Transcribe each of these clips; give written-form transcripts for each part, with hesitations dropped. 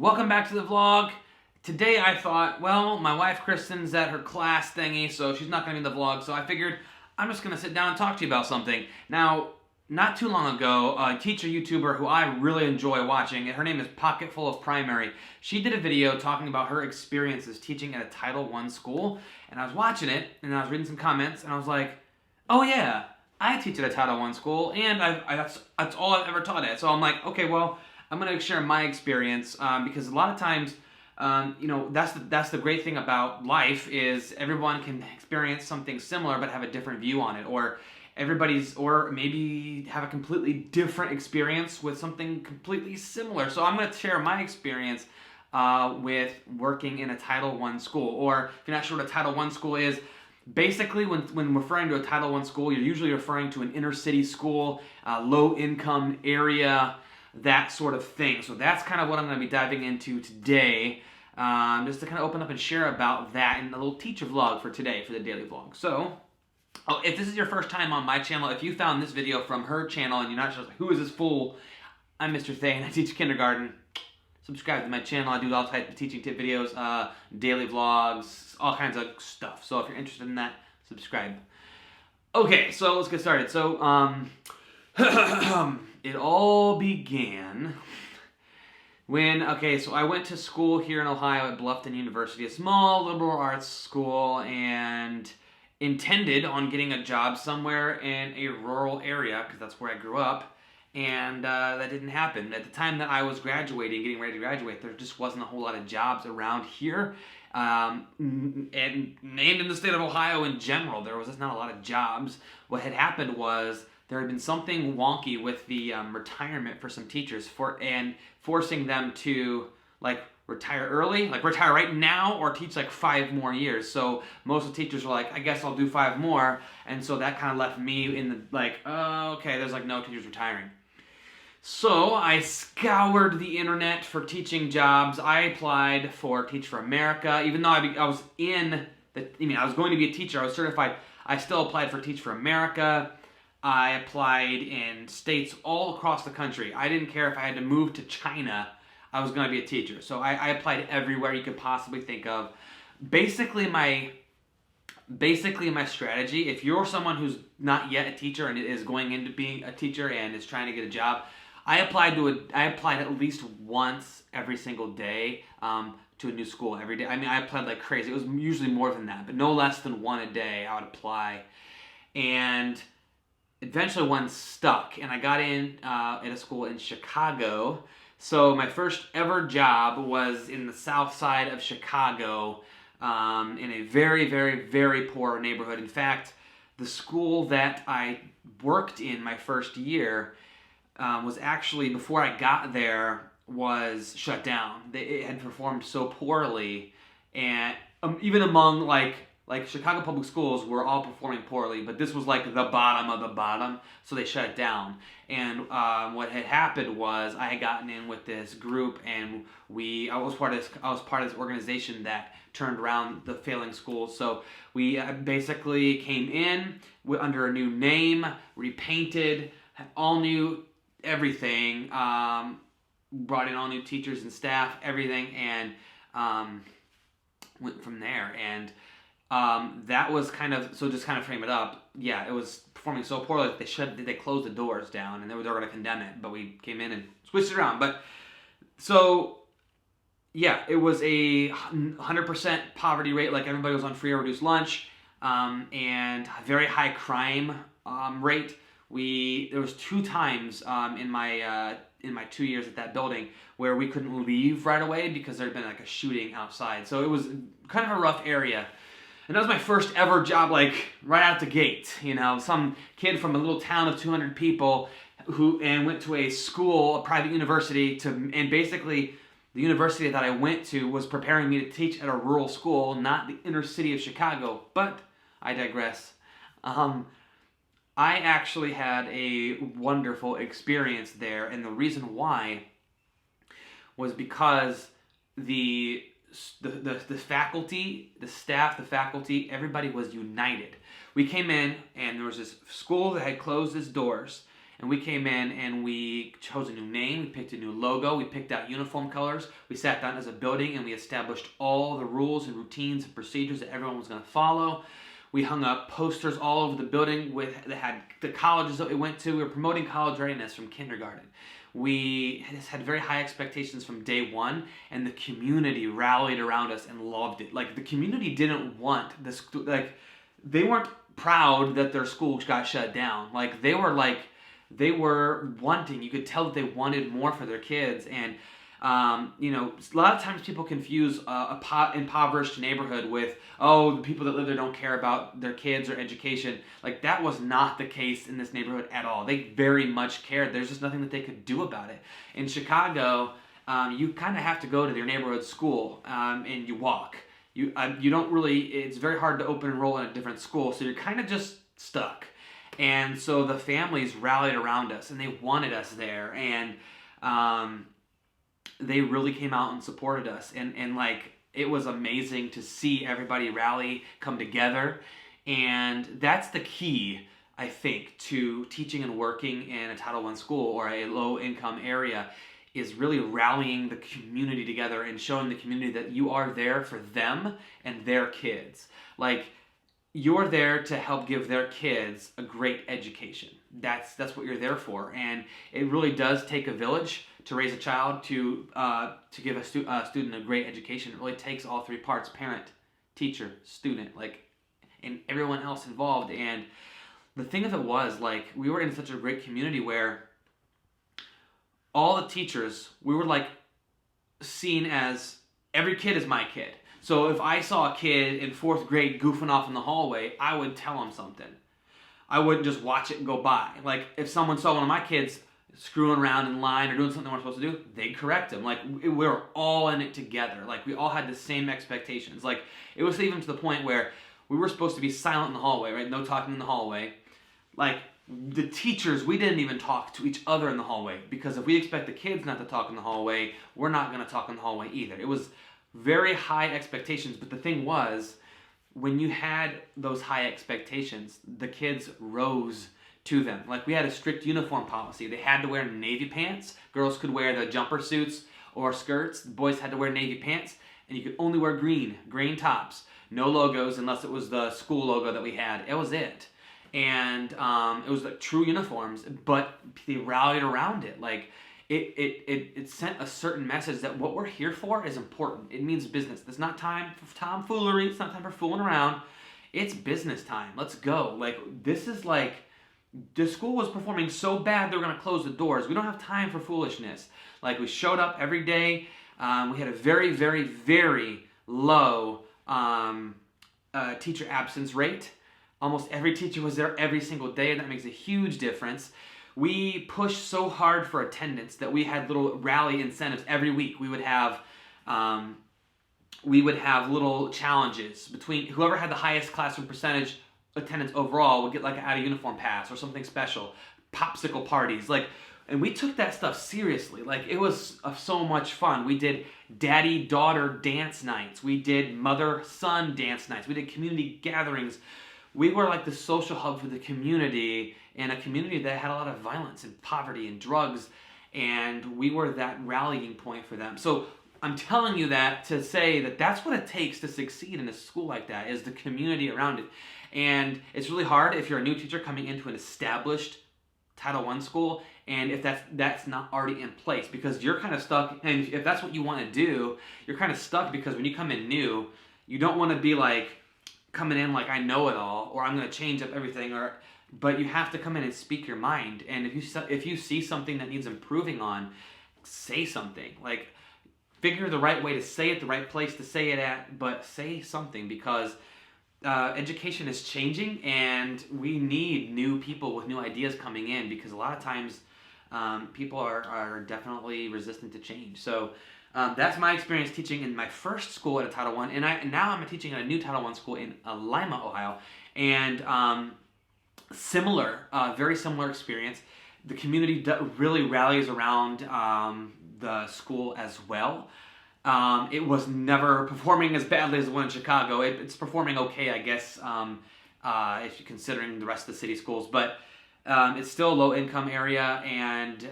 Welcome back to the vlog. Today I thought, well, my wife Kristen's at her class thingy, so she's not going to be in the vlog, so I figured I'm just going to sit down and talk to you about something. Now, not too long ago, a teacher YouTuber who I really enjoy watching, and her name is Pocketful of Primary, she did a video talking about her experiences teaching at a Title I school, and I was watching it, and I was reading some comments, and I was like, oh yeah, I teach at a Title I school, and that's all I've ever taught at. So I'm like, okay, well, I'm going to share my experience because a lot of times, that's the great thing about life is everyone can experience something similar but have a different view on it, or maybe have a completely different experience with something completely similar. So I'm going to share my experience with working in a Title I school, or if you're not sure what a Title I school is, basically, when referring to a Title I school, you're usually referring to an inner city school, low income area, that sort of thing. So that's kind of what I'm going to be diving into today, just to kind of open up and share about that in a little teacher vlog for today, for the daily vlog. So, if this is your first time on my channel, if you found this video from her channel and you're not sure who is this fool, I'm Mr. Thain. I teach kindergarten. Subscribe to my channel. I do all types of teaching tip videos, daily vlogs, all kinds of stuff. So if you're interested in that, subscribe. Okay, so let's get started. So, it all began when, so I went to school here in Ohio at Bluffton University, a small liberal arts school, and intended on getting a job somewhere in a rural area, because that's where I grew up, and that didn't happen. At the time that I was getting ready to graduate, there just wasn't a whole lot of jobs around here, and in the state of Ohio in general, there was just not a lot of jobs. What had happened was there had been something wonky with the retirement for some teachers, and forcing them to retire early, retire right now or teach 5 more years. So most of the teachers were like, I guess I'll do 5 more, and so that kind of left me in the okay, there's no teachers retiring. So I scoured the internet for teaching jobs. I applied for Teach for America, even though I was I was going to be a teacher, I was certified. I still applied for Teach for America. I applied in states all across the country. I didn't care if I had to move to China. I was going to be a teacher. So I applied everywhere you could possibly think of. Basically my strategy, if you're someone who's not yet a teacher and is going into being a teacher and is trying to get a job, I applied at least once every single day to a new school every day. I applied like crazy. It was usually more than that, but no less than 1 a day I would apply. And eventually one stuck, and I got in at a school in Chicago. So my first ever job was in the south side of Chicago, in a very, very, very poor neighborhood. In fact, the school that I worked in my first year was actually, before I got there, was shut down. It had performed so poorly, and even among Chicago public schools were all performing poorly, but this was the bottom of the bottom, so they shut it down. And what had happened was I had gotten in with this group, and I was part of this organization that turned around the failing schools. So we basically came in under a new name, repainted, had all new everything, brought in all new teachers and staff, everything, and went from there. And that was just kind of frame it up. Yeah, it was performing so poorly that they closed the doors down, and they were going to condemn it, but we came in and switched it around. But so yeah, it was a 100% poverty rate. Everybody was on free or reduced lunch, and a very high crime rate. There was 2 times in my 2 years at that building where we couldn't leave right away because there had been a shooting outside. So it was kind of a rough area. And that was my first ever job, right out the gate. Some kid from a little town of 200 people and went to a school, a private university, and basically the university that I went to was preparing me to teach at a rural school, not the inner city of Chicago. But I digress. I actually had a wonderful experience there, and the reason why was because the faculty, the staff, the faculty, everybody was united. We came in, and there was this school that had closed its doors, and we came in and we chose a new name, we picked a new logo, we picked out uniform colors, we sat down as a building and we established all the rules and routines and procedures that everyone was going to follow. We hung up posters all over the building that had the colleges that we went to. We were promoting college readiness from kindergarten. We just had very high expectations from day one, and the community rallied around us and loved it. Like, the community didn't want this, like, they weren't proud that their school got shut down. They were wanting, you could tell that they wanted more for their kids. And a lot of times people confuse impoverished neighborhood with, oh, the people that live there don't care about their kids or education. Like, that was not the case in this neighborhood at all. They very much cared. There's just nothing that they could do about it. In Chicago, you kind of have to go to your neighborhood school and you walk. You don't really, it's very hard to open enroll in a different school, so you're kind of just stuck. And so the families rallied around us and they wanted us there, and they really came out and supported us, and like, it was amazing to see everybody rally, come together. And that's the key, I think, to teaching and working in a Title I school or a low-income area, is really rallying the community together and showing the community that you are there for them and their kids. Like, you're there to help give their kids a great education. That's what you're there for. And it really does take a village to raise a child, to give a student a great education. It really takes all three parts: parent, teacher, student, and everyone else involved. And the thing of it was, we were in such a great community where all the teachers, we were seen as, every kid is my kid. So if I saw a kid in 4th grade goofing off in the hallway, I would tell him something. I wouldn't just watch it and go by. If someone saw one of my kids screwing around in line or doing something they weren't supposed to do, they'd correct them. We were all in it together. We all had the same expectations. It was even to the point where we were supposed to be silent in the hallway, right? No talking in the hallway. The teachers, we didn't even talk to each other in the hallway, because if we expect the kids not to talk in the hallway, we're not going to talk in the hallway either. It was very high expectations, but the thing was, when you had those high expectations, the kids rose to them. We had a strict uniform policy. They had to wear navy pants. Girls could wear the jumper suits or skirts. The boys had to wear navy pants, and you could only wear green tops. No logos unless it was the school logo that we had. It was it. And it was true uniforms, but they rallied around it. It sent a certain message that what we're here for is important. It means business. It's not time for tomfoolery. It's not time for fooling around. It's business time. Let's go. This is the school was performing so bad they were going to close the doors. We don't have time for foolishness. We showed up every day. We had a very, very, very low teacher absence rate. Almost every teacher was there every single day, and that makes a huge difference. We pushed so hard for attendance that we had little rally incentives every week. We would have little challenges between whoever had the highest classroom percentage attendance overall would get an out of uniform pass or something special, popsicle parties, and we took that stuff seriously. It was so much fun. We did daddy-daughter dance nights. We did mother-son dance nights. We did community gatherings. We were the social hub for the community, and a community that had a lot of violence and poverty and drugs, and we were that rallying point for them. So I'm telling you that to say that that's what it takes to succeed in a school like that, is the community around it. And it's really hard if you're a new teacher coming into an established Title I school, and if that's not already in place, because you're kind of stuck. And if that's what you want to do, you're kind of stuck, because when you come in new, you don't want to be coming in I know it all, or I'm going to change up everything, but you have to come in and speak your mind. And if you see something that needs improving on, say something. Figure the right way to say it, the right place to say it at, but say something, because education is changing, and we need new people with new ideas coming in, because a lot of times people are definitely resistant to change. So that's my experience teaching in my first school at a Title I, and now I'm teaching at a new Title I school in Lima, Ohio, and very similar experience. The community really rallies around the school as well. It was never performing as badly as the one in Chicago. It's performing okay, I guess, if you're considering the rest of the city schools. But It's still a low-income area, and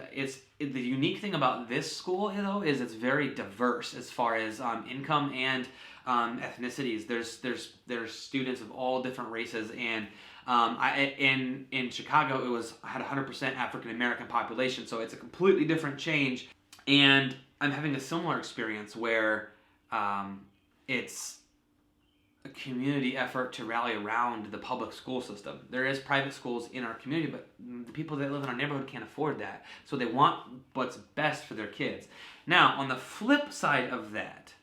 the unique thing about this school, though, is it's very diverse as far as income and ethnicities. There's students of all different races, and in Chicago, I had 100% African American population, so it's a completely different change. And I'm having a similar experience where it's a community effort to rally around the public school system. There is private schools in our community, but the people that live in our neighborhood can't afford that. So they want what's best for their kids. Now, on the flip side of that,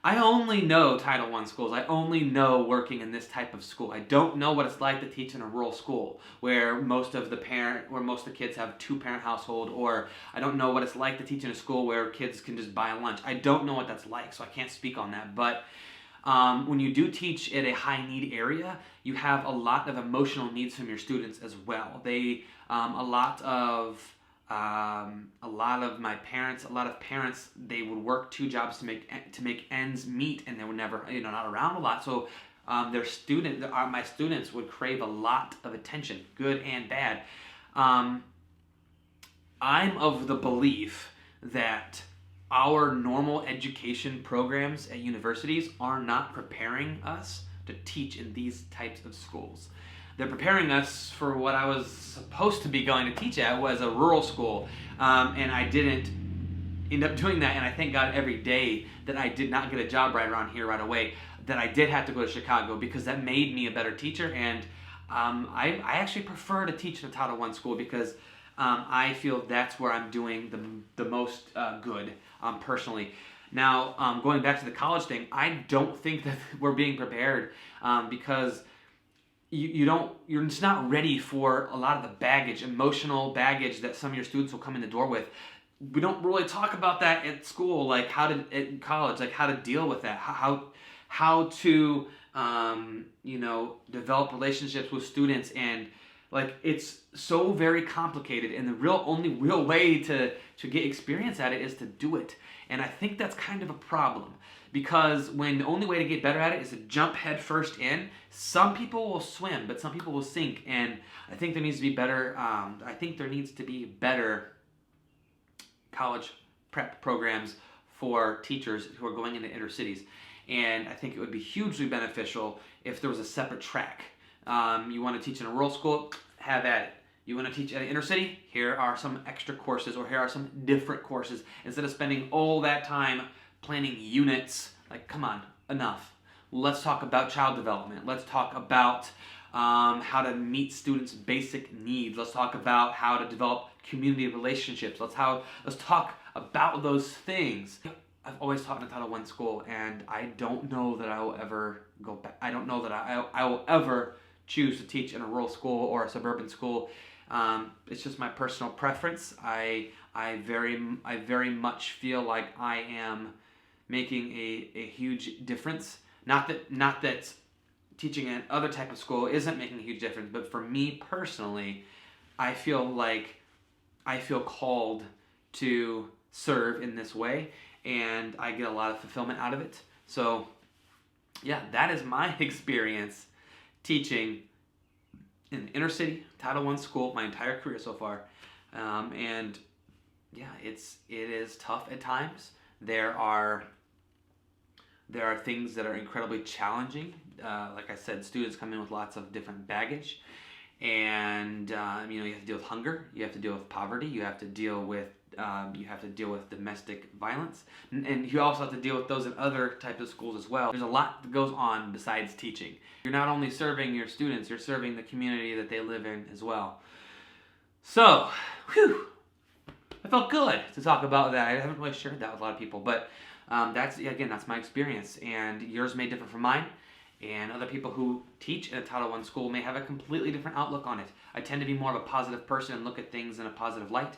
I only know Title I schools. I only know working in this type of school. I don't know what it's like to teach in a rural school where most of the kids have a two-parent household, or I don't know what it's like to teach in a school where kids can just buy lunch. I don't know what that's like, so I can't speak on that. But when you do teach in a high-need area, you have a lot of emotional needs from your students as well. A lot of parents, they would work two jobs to make ends meet, and they were never, not around a lot. So my students would crave a lot of attention, good and bad. I'm of the belief that our normal education programs at universities are not preparing us to teach in these types of schools. They're preparing us for what I was supposed to be going to teach at, was a rural school, and I didn't end up doing that. And I thank God every day that I did not get a job right around here right away, that I did have to go to Chicago, because that made me a better teacher. And I actually prefer to teach in a Title I school, because I feel that's where I'm doing the most good personally. Now, going back to the college thing, I don't think that we're being prepared because you're just not ready for a lot of the emotional baggage that some of your students will come in the door with. We don't really talk about that at school, like at college, like how to deal with that, how to develop relationships with students, and like it's so very complicated, and the only real way to get experience at it is to do it. And I think that's kind of a problem, because when the only way to get better at it is to jump head first in, some people will swim, but some people will sink. And I think there needs to be better. College prep programs for teachers who are going into inner cities. And I think it would be hugely beneficial if there was a separate track. You want to teach in a rural school, have at it. You want to teach at an inner city? Here are some extra courses, or here are some different courses. Instead of spending all that time planning units, like, come on, enough. Let's talk about child development. Let's talk about how to meet students' basic needs. Let's talk about how to develop community relationships. Let's talk about those things. I've always taught in a Title I school, and I don't know that I will ever go back. I don't know that I will ever choose to teach in a rural school or a suburban school. It's just my personal preference. I very much feel like I am making a huge difference. Not that teaching in other type of school isn't making a huge difference, but for me personally, I feel called to serve in this way, and I get a lot of fulfillment out of it. So yeah, that is my experience teaching in an inner city Title I school my entire career so far. And yeah, it is tough at times. There are things that are incredibly challenging. Like I said, students come in with lots of different baggage, and you have to deal with hunger, you have to deal with poverty, you have to deal with domestic violence, and you also have to deal with those in other types of schools as well. There's a lot that goes on besides teaching. You're not only serving your students, you're serving the community that they live in as well. So, whew, I felt good to talk about that. I haven't really shared that with a lot of people, but that's my experience, and yours may differ from mine, and other people who teach in a Title I school may have a completely different outlook on it. I tend to be more of a positive person and look at things in a positive light,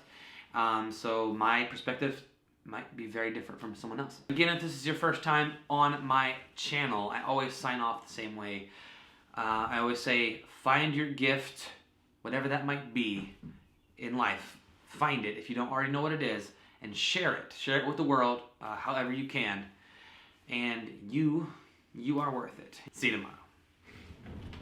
so my perspective might be very different from someone else. Again, if this is your first time on my channel, I always sign off the same way. I always say, find your gift, whatever that might be in life. Find it if you don't already know what it is, and share it. Share it with the world, however you can. And you are worth it. See you tomorrow.